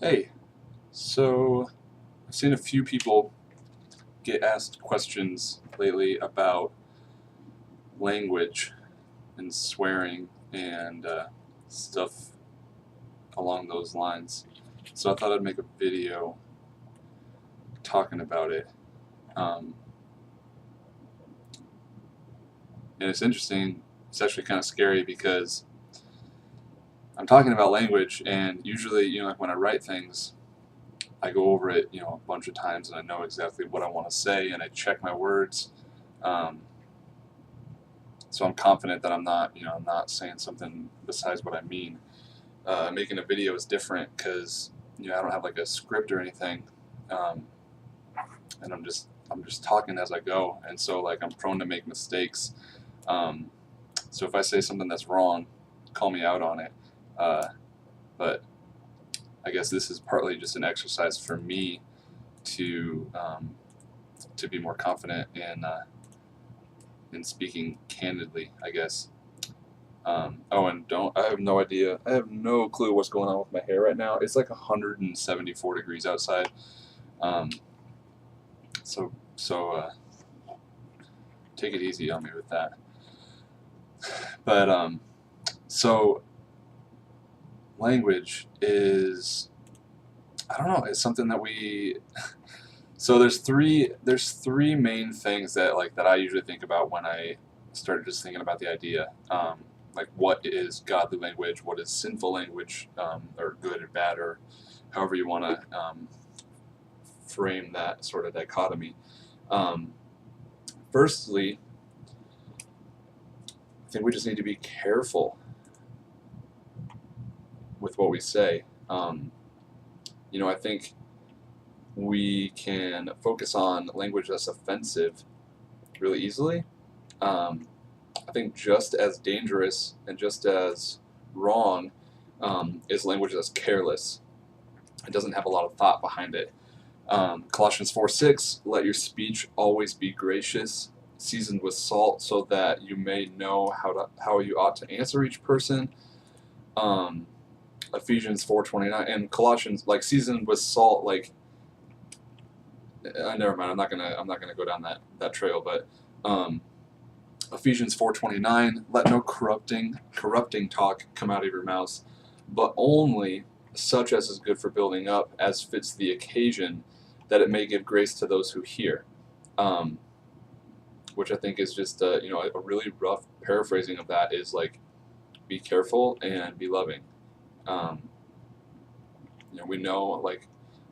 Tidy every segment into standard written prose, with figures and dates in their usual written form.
Hey, so I've seen a few people get asked questions lately about language and swearing and stuff along those lines. So I thought I'd make a video talking about it. Um, and it's interesting. It's actually kind of scary because I'm talking about language, and usually, like when I write things, I go over it, a bunch of times, and I know exactly what I want to say, and I check my words. Um, so I'm confident that I'm not saying something besides what I mean. Making a video is different because I don't have like a script or anything, um, and I'm just talking as I go, and so like I'm prone to make mistakes. Um, so if I say something that's wrong, call me out on it. Uh, but I guess this is partly just an exercise for me to be more confident in speaking candidly, I guess. Oh, and don't, I have no idea. I have no clue what's going on with my hair right now. It's like 174 degrees outside. Um, so take it easy on me with that. But so language is, I don't know, it's something that we. So there's three main things that I usually think about when I started just thinking about the idea. Like what is godly language, what is sinful language, or good or bad, or however you want to frame that sort of dichotomy. Um, Firstly, I think we just need to be careful with what we say. I think we can focus on language that's offensive really easily. Um, I think just as dangerous and just as wrong is language that's careless. It doesn't have a lot of thought behind it. Colossians 4:6, let your speech always be gracious, seasoned with salt, so that you may know how you ought to answer each person. Um, Ephesians 4:29 and Colossians, like seasoned with salt, like never mind. I'm not gonna go down that trail, but um, Ephesians 4:29, let no corrupting talk come out of your mouths, but only such as is good for building up, as fits the occasion, that it may give grace to those who hear. Um, which I think is just a really rough paraphrasing of that is like be careful and be loving. Um, we know, like,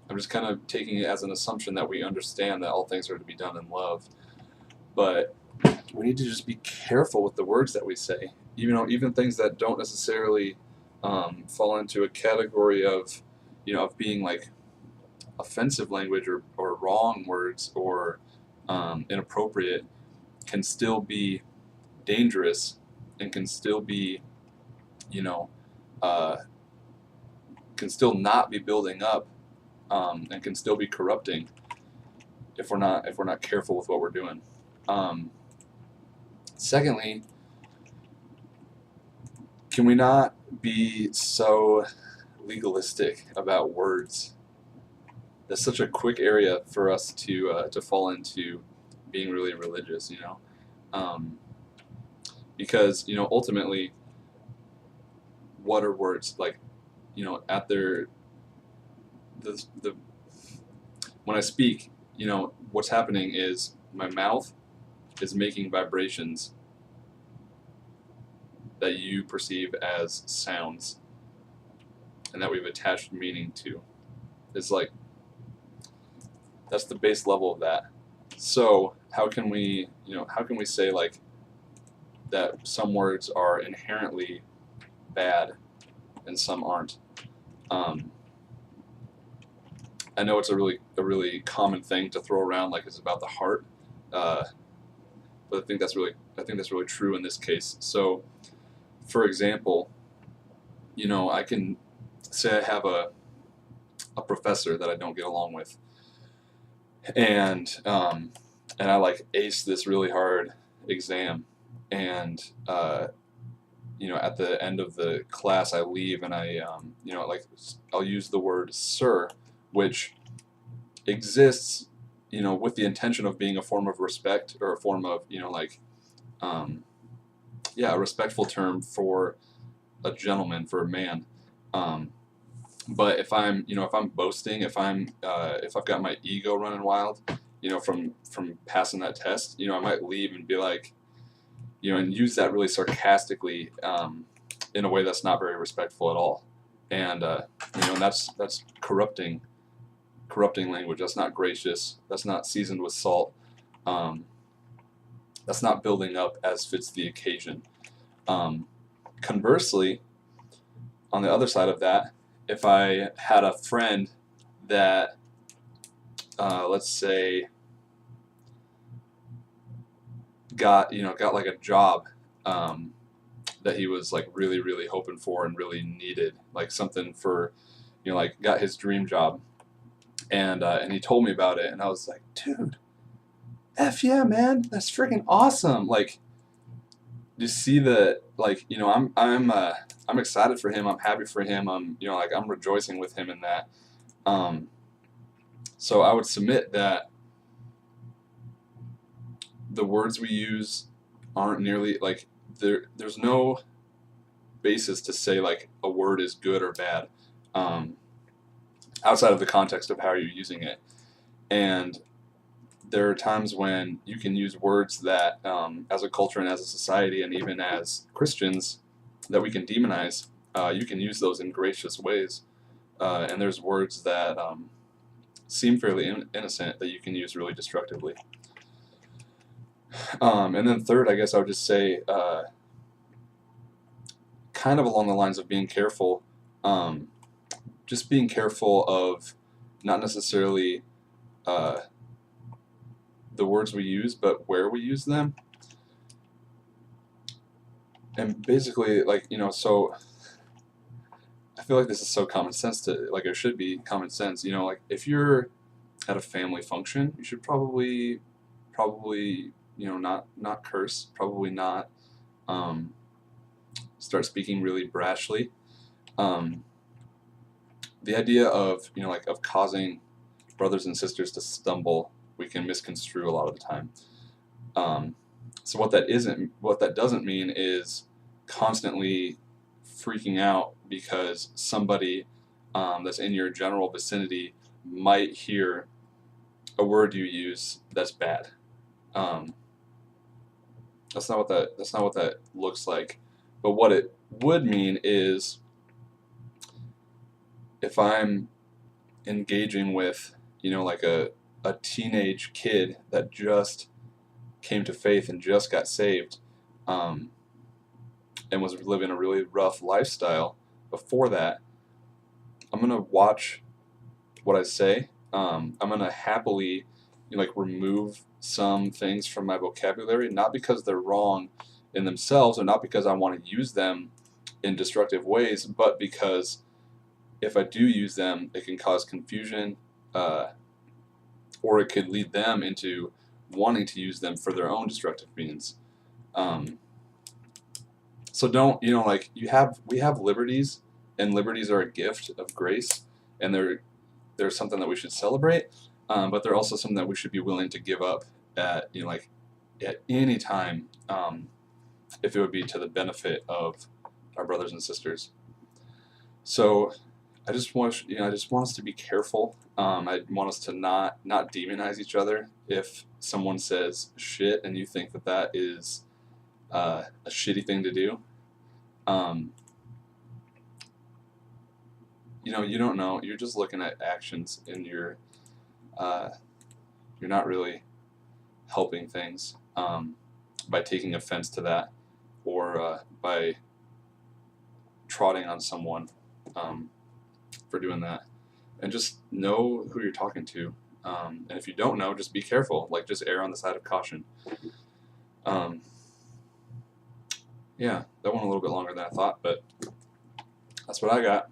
I'm just kind of taking it as an assumption that we understand that all things are to be done in love, but we need to just be careful with the words that we say. Even things that don't necessarily fall into a category of being like offensive language or wrong words or inappropriate can still be dangerous and can still be, you know, uh, can still not be building up and can still be corrupting if we're not careful with what we're doing. Um, Secondly, can we not be so legalistic about words? That's such a quick area for us to fall into being really religious, um, because ultimately, what are words like? At their the when I speak, what's happening is my mouth is making vibrations that you perceive as sounds and that we've attached meaning to. It's like that's the base level of that. So how can we say like that some words are inherently bad and some aren't? Um, I know it's a really common thing to throw around like it's about the heart, uh, but I think that's really true in this case. So, for example, I can say I have a professor that I don't get along with, and I like ace this really hard exam, and at the end of the class, I leave and like I'll use the word sir, which exists, with the intention of being a form of respect or a form of, a respectful term for a gentleman, for a man. But if I'm boasting, if I've got my ego running wild, from passing that test, I might leave and be like, and use that really sarcastically, in a way that's not very respectful at all, and and that's corrupting language. That's not gracious. That's not seasoned with salt. That's not building up as fits the occasion. Conversely, on the other side of that, if I had a friend that, let's say, got like a job, that he was like really really hoping for and really needed, like something for, like got his dream job, and he told me about it, and I was like, dude, F yeah, man, that's freaking awesome. Like, you see that, like, I'm excited for him. I'm happy for him. I'm rejoicing with him in that. So I would submit that the words we use aren't nearly like there's no basis to say like a word is good or bad, outside of the context of how you're using it. And there are times when you can use words that, as a culture and as a society and even as Christians, that we can demonize. You can use those in gracious ways, and there's words that seem fairly innocent that you can use really destructively. And then third, I guess I would just say, kind of along the lines of being careful, just being careful of not necessarily the words we use, but where we use them. And basically, like, so I feel like this is so common sense like, it should be common sense, like if you're at a family function, you should probably, not curse, probably not start speaking really brashly. The idea of, like, of causing brothers and sisters to stumble, we can misconstrue a lot of the time. So what that doesn't mean is constantly freaking out because somebody, that's in your general vicinity might hear a word you use that's bad. That's not what that looks like. But what it would mean is, if I'm engaging with, like a teenage kid that just came to faith and just got saved, and was living a really rough lifestyle before that, I'm gonna watch what I say. I'm gonna happily, remove some things from my vocabulary, not because they're wrong in themselves, or not because I want to use them in destructive ways, but because if I do use them, it can cause confusion, or it could lead them into wanting to use them for their own destructive means. So don't, we have liberties, and liberties are a gift of grace, and they're something that we should celebrate, but they're also something that we should be willing to give up at, at any time, if it would be to the benefit of our brothers and sisters. So I just want us to be careful. I want us to not demonize each other. If someone says shit and you think that is a shitty thing to do, you don't know. You're just looking at actions, and you're not really helping things, by taking offense to that, or by trotting on someone for doing that. And just know who you're talking to. And if you don't know, just be careful. Like, just err on the side of caution. Yeah, that went a little bit longer than I thought, but that's what I got.